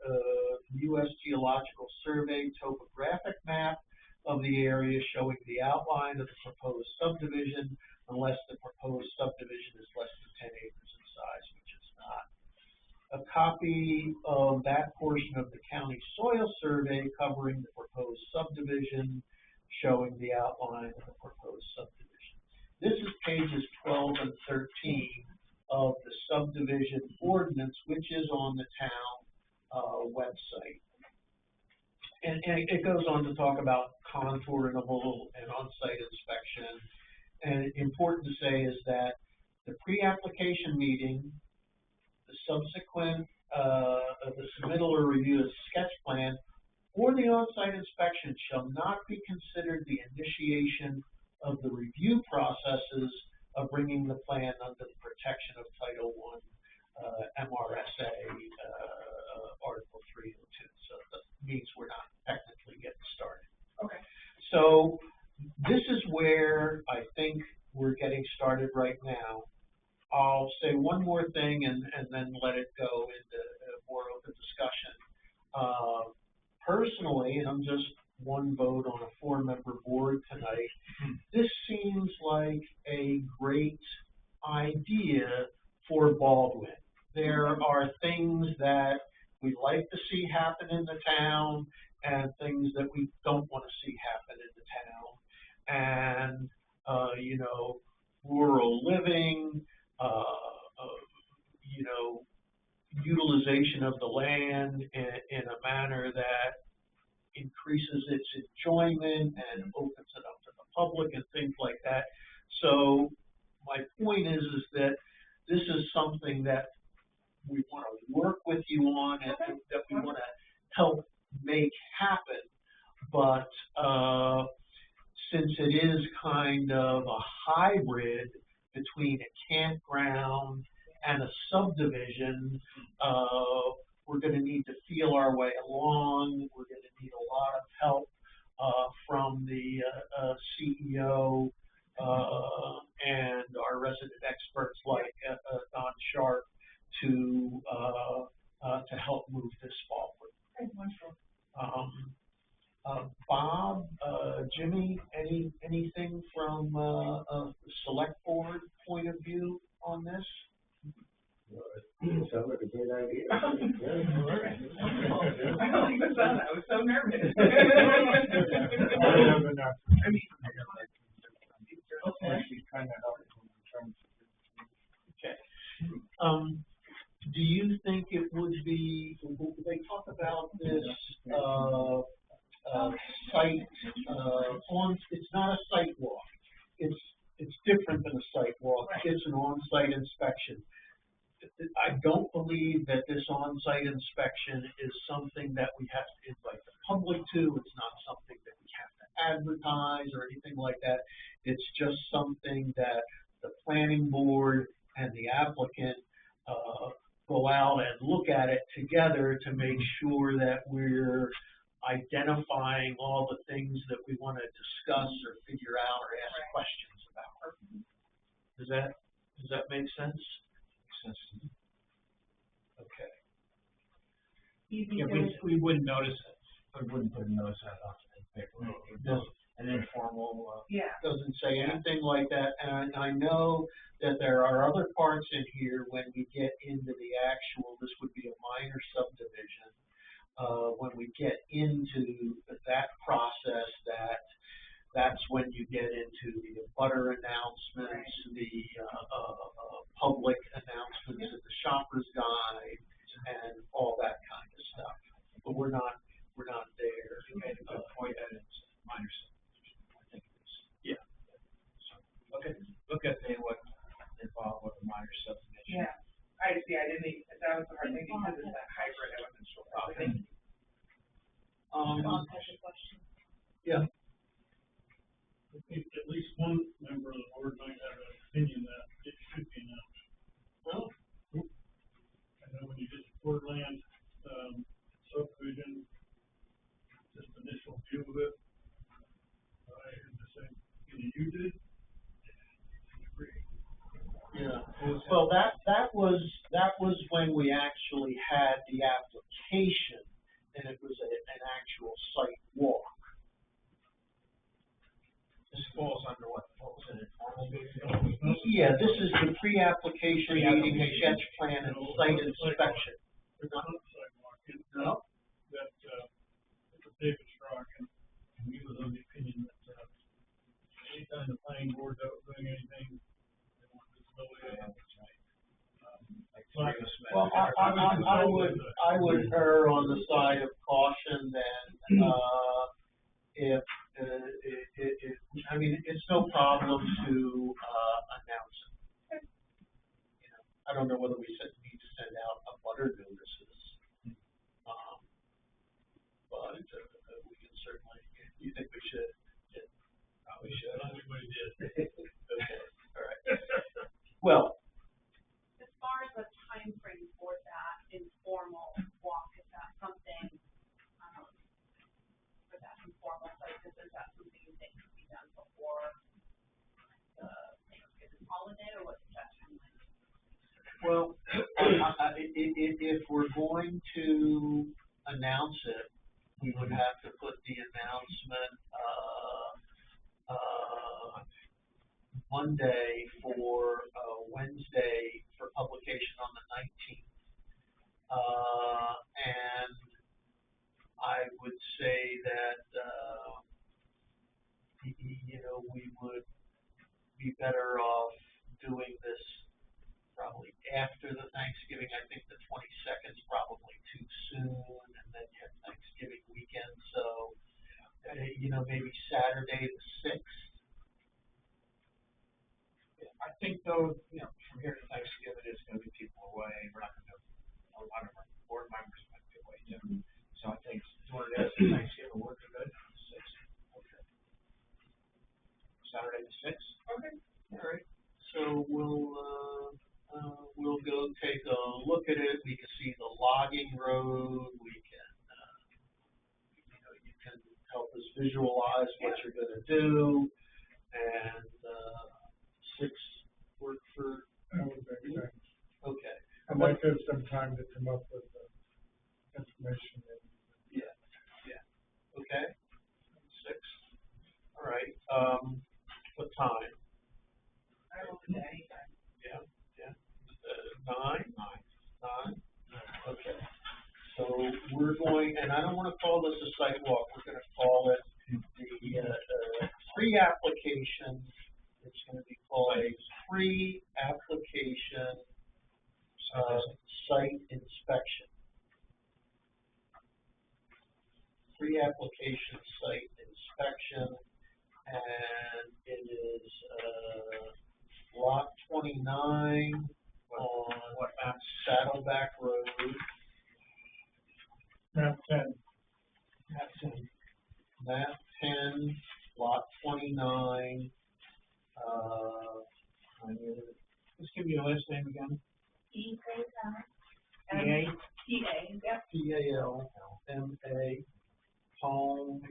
Speaker 1: U.S. Geological Survey topographic map of the area showing the outline of the proposed subdivision, unless the proposed subdivision is less than 10 acres in size, which it's not. A copy of that portion of the county soil survey covering the proposed subdivision, showing the outline of the proposed subdivision. This is pages 12 and 13 of the subdivision ordinance, which is on the town website. And it goes on to talk about contourable and on-site inspection. And important to say is that the pre-application meeting, the subsequent, the submittal or review of the sketch plan, or the on-site inspection shall not be considered the initiation of the review processes of bringing the plan under the protection of Title I MRSA Article 302. So that means we're not technically getting started.
Speaker 6: Okay.
Speaker 1: So this is where I think we're getting started right now. I'll say one more thing and then let it go into more open discussion. Personally, and I'm just one vote on a 4-member board tonight, this seems like a great idea for Baldwin. There are things that we'd like to see happen in the town and things that we don't want to see happen in the town. And, rural living, utilization of the land in a manner that increases its enjoyment and opens it up to the public and things like that. So my point is that this is something that we want to work with you on and that we want to help make happen. But since it is kind of a hybrid between a campground and a subdivision, we're going to need to feel our way along. We're going to need a lot of help from the CEO and our resident experts like Don Sharp to
Speaker 7: sounds like a great idea.
Speaker 6: I don't think the sun, I was so nervous.
Speaker 5: I have enough.
Speaker 6: I mean,
Speaker 5: Okay. She's kind of helpful in terms of.
Speaker 1: Okay. Do you think it would be, they talk about this, site, it's not a site walk. It's different than a site walk. It's an on-site inspection. I don't believe that this on-site inspection is something that we have to invite the public to. It's not something that we have to advertise or anything like that. It's just something that the planning board and the applicant, go out and look at it together to make sure that we're identifying all the things that we want to discuss or figure out or ask questions about. Does that make sense? Okay.
Speaker 4: Yeah, we wouldn't notice it, we wouldn't put a notice out on the paper.
Speaker 1: No.
Speaker 4: An informal,
Speaker 6: yeah.
Speaker 1: Doesn't say anything like that, and I know that there are other parts in here when we get into the actual, this would be a minor subdivision, when we get into that process, that's when you get into the butter announcements, the public announcements in the shopper's guide, and all that kind of stuff. But we're not there.
Speaker 4: you made a good point that it's minor subdivision, I think it is.
Speaker 1: Yeah.
Speaker 4: So, look at what involved with a minor subdivision.
Speaker 6: Yeah, I see, I didn't even, that was the hard thing because it's that hybrid, I wasn't sure. Thank you.
Speaker 1: Yeah.
Speaker 2: I think at least one member of the board might have an opinion that it should be announced.
Speaker 1: Well,
Speaker 2: I know when you did the Portland, subdivision, just initial view of it, I had the same, you did? Agree.
Speaker 1: yeah. Well, that was when we actually had the application, and it was an actual site walk.
Speaker 4: This falls under what was it, informal meeting?
Speaker 1: Yeah, this is the pre-application meeting, sketch plan, and site inspection.
Speaker 2: There's not a sidewalk,
Speaker 1: No?
Speaker 2: that, David Strong, and he was of the opinion that, anytime the planning board's out doing anything, they want visibility.
Speaker 1: Well, I would err on the side of caution then, if I mean, it's no problem to, announce it. You know, I don't know whether we need to send out a butter notices. But, we can certainly, you think we should? Yeah, probably should.
Speaker 2: Everybody did.
Speaker 1: Okay, all right. Well,
Speaker 3: As far as the timeframe for that informal walk, is that something, for that informal site visit, is that something you think could be done before the Thanksgiving holiday, or what's that timeline?
Speaker 1: well, if we're going to announce it, we would have to put the announcement, Monday for, Wednesday for publication on the 19th. And I would say that, you know, we would be better off doing this probably after the Thanksgiving. I think the 22nd is probably too soon, and then you have Thanksgiving weekend, so, you know, maybe Saturday the 6th.
Speaker 4: I think though, you know, from here to Thanksgiving, there's gonna be people away, we're not gonna, a lot of our board members might be away too. So I think doing it after Thanksgiving would be good, sixth. Okay. Saturday the sixth?
Speaker 1: Okay. All right. So we'll go take a look at it. We can see the logging road. We can, you know, you can help us visualize what you're gonna do, and, 6 work for.
Speaker 5: That would make sense.
Speaker 1: Okay.
Speaker 5: And that gives them time to come up with the information.
Speaker 1: Yeah. Okay. 6. All right. What time?
Speaker 6: I will do anytime.
Speaker 1: Yeah. 9. 9. we're going, and I don't wanna call this a sidewalk, we're gonna call it the, pre-application, it's gonna be called a pre-application, site inspection. Pre-application site inspection, and it is, lot 29 on Saddleback Road.
Speaker 5: Map 10.
Speaker 1: Map 10, lot 29,
Speaker 4: Just give me your last name again.
Speaker 3: PA, yep.
Speaker 1: Palma, home,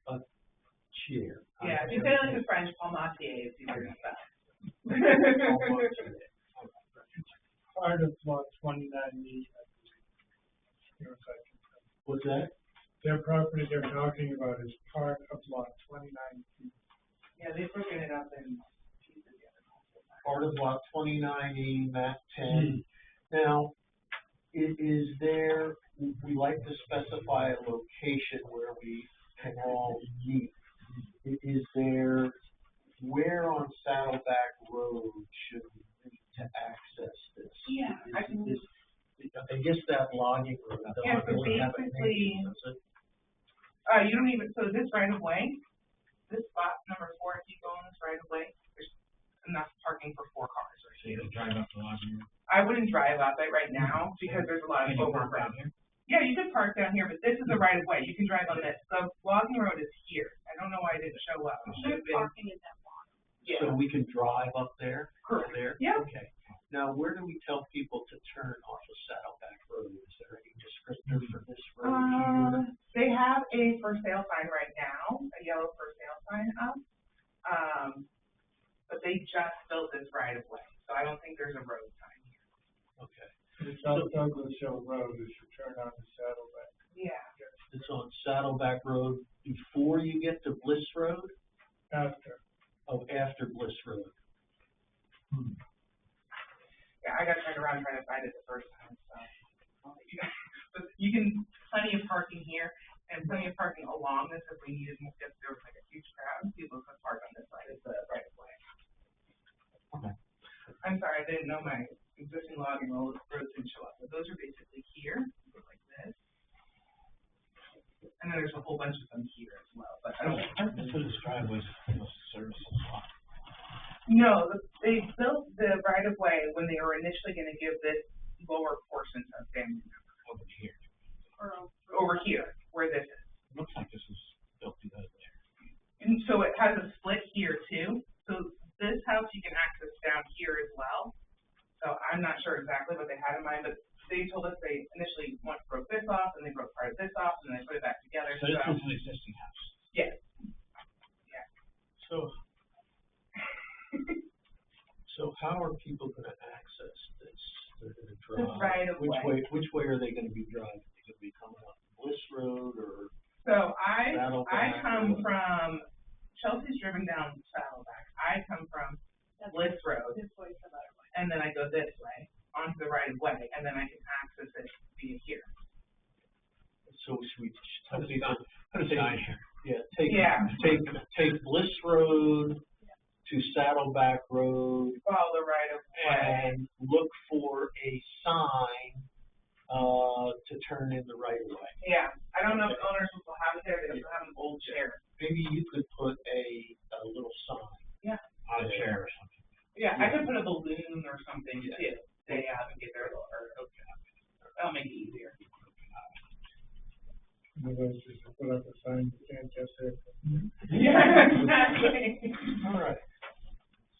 Speaker 1: a chair.
Speaker 6: Yeah, if you say it like the French, Palmatier, it's easier to spell.
Speaker 5: Part of lot 29E.
Speaker 1: What's that?
Speaker 5: Their property they're talking about is part of lot 29E.
Speaker 6: Yeah, they've broken it up in pieces.
Speaker 1: Part of lot 29E, map 10. Now, is there, we like to specify a location where we can all meet. Is there, where on Saddleback Road should we meet to access this?
Speaker 6: Yeah, I can.
Speaker 1: I guess that logging road.
Speaker 6: Yeah, so basically, you don't even, so this right of way, this spot, number 4, if you go on this right of way, there's enough parking for 4 cars right
Speaker 4: So you can drive up the logging road.
Speaker 6: I wouldn't drive up it right now because there's a lot of
Speaker 4: Can you park
Speaker 6: overgrown.
Speaker 4: down here?
Speaker 6: Yeah, you could park down here, but this is the right of way. You can drive on this. The logging road is here. I don't know why it didn't show up. It should have been.
Speaker 3: Parking is that long.
Speaker 6: Yeah.
Speaker 1: So we can drive up there?
Speaker 6: Correct.
Speaker 1: There?
Speaker 6: Yeah.
Speaker 1: Okay. Now, where do we tell people to turn off of Saddleback Road? Is there any descriptor for this road here?
Speaker 6: They have a for sale sign right now, a yellow for sale sign up. But they just built this right of way, so I don't think there's a road sign here.
Speaker 1: Okay.
Speaker 5: It's on Douglas Hill Road as you turn on the Saddleback.
Speaker 6: Yeah.
Speaker 1: It's on Saddleback Road before you get to Bliss Road?
Speaker 5: After.
Speaker 1: Oh, after Bliss Road.
Speaker 6: Yeah, I got turned around trying to find it the first time, so. But you can, plenty of parking here and plenty of parking along this if we needed, if there was like a huge crowd, people could park on this side of the right of way.
Speaker 1: Okay.
Speaker 6: I'm sorry, I didn't know my existing logging roads didn't show up, but those are basically here, go like this. And then there's a whole bunch of them here as well, but I don't.
Speaker 4: That's what this driveway's supposed to service a lot.
Speaker 6: No, they built the right of way when they were initially gonna give this lower portion to a family member.
Speaker 4: Over here.
Speaker 6: Over here, where this is.
Speaker 4: Looks like this was built because there.
Speaker 6: And so it has a split here too. So this house you can access down here as well. So I'm not sure exactly what they had in mind, but they told us they initially broke this off and they broke part of this off and they put it back together.
Speaker 4: So this is an existing house.
Speaker 6: Yeah.
Speaker 1: So, so how are people gonna access this? They're gonna drive.
Speaker 6: right of way.
Speaker 1: Which way are they gonna be driving? Are they gonna be coming up Bliss Road or
Speaker 6: So I
Speaker 1: Saddleback?
Speaker 6: come from, Chelsea's driven down Saddleback. I come from Bliss Road
Speaker 3: This way is the better way.
Speaker 6: and then I go this way onto the right of way and then I can access it via here.
Speaker 1: So should we tell
Speaker 4: Put a
Speaker 1: people?
Speaker 4: sign here.
Speaker 1: Yeah, take Bliss Road to Saddleback Road
Speaker 6: Follow the right of way.
Speaker 1: and look for a sign, to turn in the right of way.
Speaker 6: Yeah, I don't know if owners will have it there, they also have an old chair.
Speaker 1: Maybe you could put a little sign.
Speaker 4: On a chair or something.
Speaker 6: Yeah, I could put a balloon or something too, they have and get their little, that'll make it easier.
Speaker 5: Otherwise, just put up a sign, you can't just say.
Speaker 6: Yeah, exactly.
Speaker 1: All right.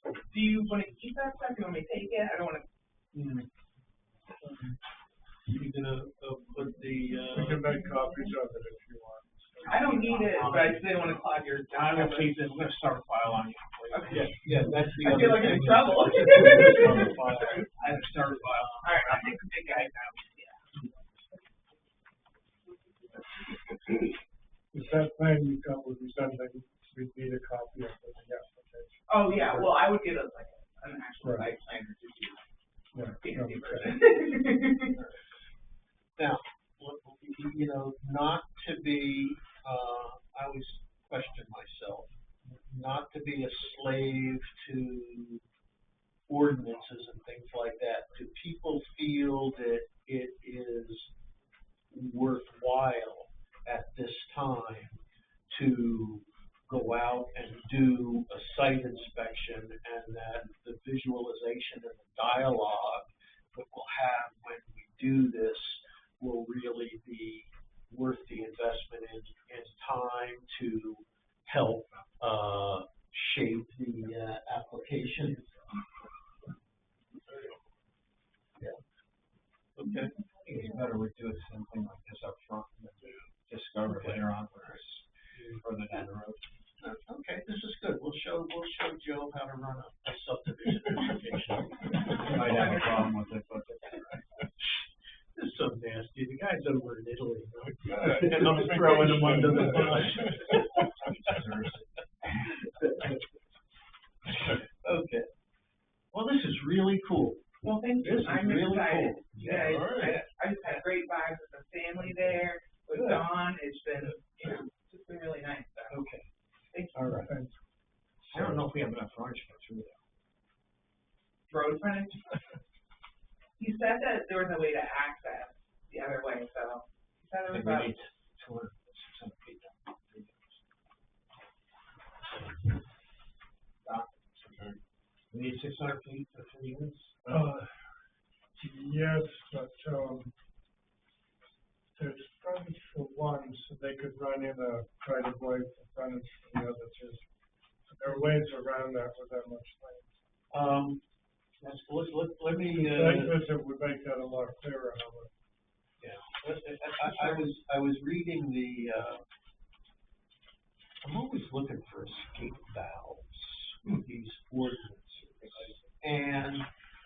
Speaker 6: Do you wanna keep that stuff, do you want me to take it, I don't wanna.
Speaker 1: You're gonna put the,
Speaker 5: We can make copies of it if you want.
Speaker 6: I don't need it, but I just didn't wanna clog your.
Speaker 4: I will keep it, we're gonna start a file on you.
Speaker 6: Okay.
Speaker 1: yeah, that's the
Speaker 6: I
Speaker 1: other
Speaker 6: feel like I'm
Speaker 1: thing.
Speaker 6: in trouble.
Speaker 4: I have a start a file.
Speaker 6: Alright, I'll take the big guys out.
Speaker 5: If that plan you got would be something, we'd need a copy of the application.
Speaker 6: Oh, yeah, well, I would get a, like, an actual
Speaker 5: Right.
Speaker 6: site plan or two.
Speaker 5: Yeah.
Speaker 6: Fancy
Speaker 5: no,
Speaker 6: version.
Speaker 1: Now, what we you know, not to be, I always question myself, not to be a slave to ordinances and things like that. Do people feel that it is worthwhile at this time to go out and do a site inspection, and that the visualization and the dialogue that we'll have when we do this will really be worth the investment in time to help shape the application? Yeah. Okay.
Speaker 4: I think it's better we do something like this up front than discover it later on where it's further down the road.
Speaker 1: Okay, this is good. We'll show Joe how to run a subdivision application.
Speaker 4: You might have a problem with it, but
Speaker 1: This is so nasty. The guy's over in Italy. And I'm throwing him under the bus. Okay. Well, this is really cool.
Speaker 6: Well, thank you.
Speaker 1: This is
Speaker 6: I'm
Speaker 1: really
Speaker 6: excited.
Speaker 1: cool.
Speaker 6: You guys,
Speaker 1: All right.
Speaker 6: I just had great vibes with the family there, with
Speaker 1: Good.
Speaker 6: Dawn. It's been, you know, it's just been really nice. So,
Speaker 1: Okay.
Speaker 6: thank you.
Speaker 1: All right.
Speaker 4: I don't know if we have enough frontage for through there.
Speaker 6: Road frontage. You said that there was a way to access the other way, so you said
Speaker 4: I
Speaker 6: it was
Speaker 4: think we
Speaker 6: about.
Speaker 4: need 200, 600 feet down. We need 600 feet for 3 units?
Speaker 5: Yes, but, there's frontage for one, so they could run in a right of way for frontage for the other two. So there are ways around that without much land.
Speaker 1: Let me.
Speaker 5: Site visit would make that a lot clearer, however.
Speaker 1: Yeah. I was reading the. I'm always looking for escape valves with these ordinances, and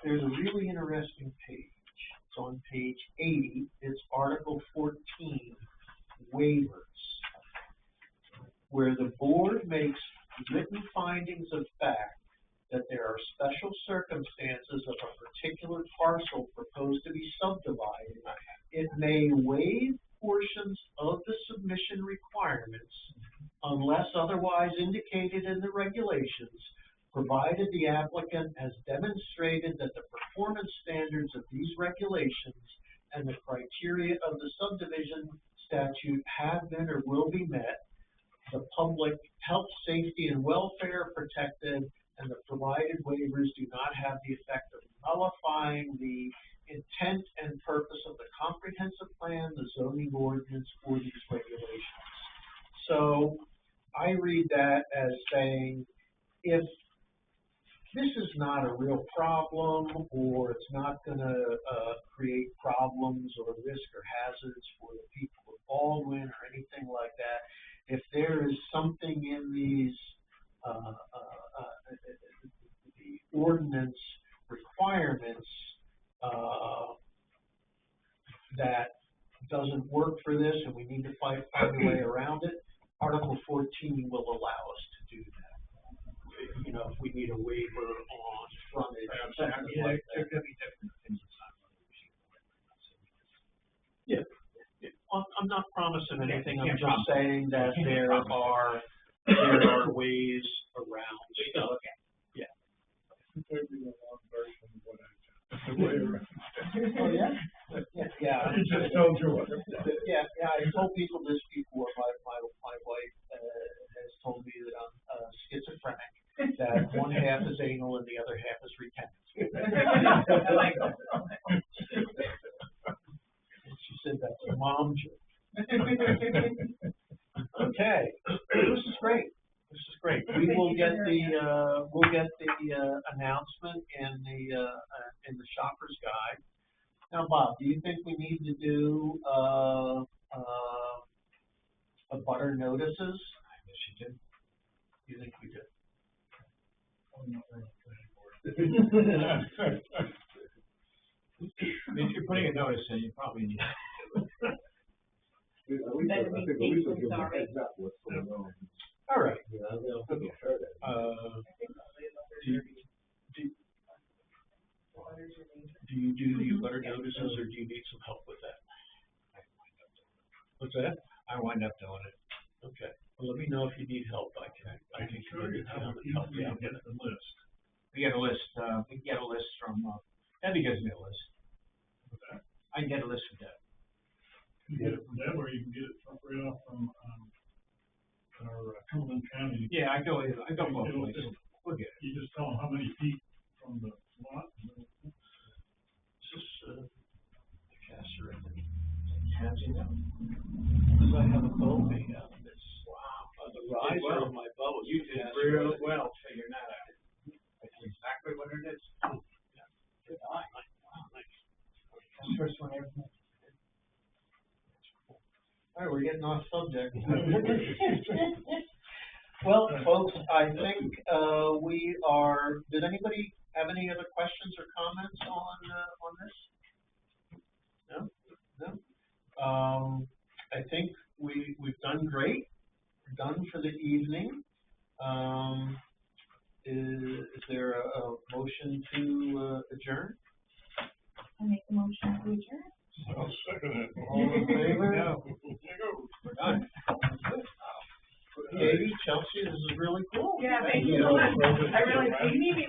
Speaker 1: there's a really interesting page. It's on page 80. It's Article 14, waivers, where the board makes written findings of fact that there are special circumstances of a particular parcel proposed to be subdivided. It may waive portions of the submission requirements unless otherwise indicated in the regulations, provided the applicant has demonstrated that the performance standards of these regulations and the criteria of the subdivision statute have been or will be met, the public health, safety, and welfare protected, and the provided waivers do not have the effect of nullifying the intent and purpose of the comprehensive plan, the zoning ordinance, or these regulations. So I read that as saying, if this is not a real problem, or it's not going to create problems or risk or hazards for the people of Baldwin or anything like that, if there is something in these the ordinance requirements that doesn't work for this, and we need to find a way around it, Article 14 will allow us to do that. You know, if we need a waiver on frontage or something like that.
Speaker 4: There could be different opinions on whether we should.
Speaker 1: Yeah. I'm not promising anything. I'm
Speaker 4: Can't
Speaker 1: just
Speaker 4: promise.
Speaker 1: saying that
Speaker 4: Can't
Speaker 1: there
Speaker 4: promise.
Speaker 1: are ways around stuff. Yeah.
Speaker 5: Maybe a long version of what I said. The way around.
Speaker 1: Oh, yeah? Yeah.
Speaker 5: I just told you what.
Speaker 1: Yeah, I told people this before. My wife has told me that I'm schizophrenic, that one half is anal and the other half is retentive.
Speaker 6: I like that.
Speaker 1: She said that's a mom joke. Okay, this is great. This is great. We will get the announcement in the shopper's guide. Now, Bob, do you think we need to do a butter notices?
Speaker 4: I guess you did.
Speaker 1: You think we did?
Speaker 4: If you're putting a notice in, you probably need.
Speaker 1: All right. Do you do the butter notices, or do you need some help with that? What's that?
Speaker 4: I wind up doing it.
Speaker 1: Okay, well, let me know if you need help, I can
Speaker 2: Sure,
Speaker 1: come
Speaker 2: you
Speaker 1: in
Speaker 2: have
Speaker 1: town
Speaker 2: a
Speaker 1: and help you out.
Speaker 2: get the list.
Speaker 4: We get a list from, Debbie gives me a list.
Speaker 2: With that,
Speaker 4: I can get a list from Deb.
Speaker 2: you can get it from them, or you can get it right off from, our Cumberland County.
Speaker 4: Yeah, I go both
Speaker 2: It'll-
Speaker 4: ways.
Speaker 2: it'll-
Speaker 4: We'll get it.
Speaker 2: You just tell them how many feet from the lot, and they'll-
Speaker 1: This is, the casser in the,
Speaker 4: How's it go?
Speaker 1: because I have a bow made out of this.
Speaker 4: Wow.
Speaker 1: The riser
Speaker 4: well.
Speaker 1: of my bow is
Speaker 4: You
Speaker 1: the
Speaker 4: did
Speaker 1: casser
Speaker 4: real
Speaker 1: in it.
Speaker 4: well figuring that out. That's exactly what it is.
Speaker 1: Good eye. Wow, nice.
Speaker 4: That's the first one I ever made.
Speaker 1: All right, we're getting off subject. Well, folks, I think, we are, did anybody have any other questions or comments on this? No? I think we've done great, done for the evening. Is there a motion to, adjourn?
Speaker 3: I make a motion to adjourn.
Speaker 2: I'll second it.
Speaker 1: All in favor?
Speaker 4: No. We're done.
Speaker 1: Katie, Chelsea, this is really cool.
Speaker 6: Yeah, thank you so much. I realize, you need me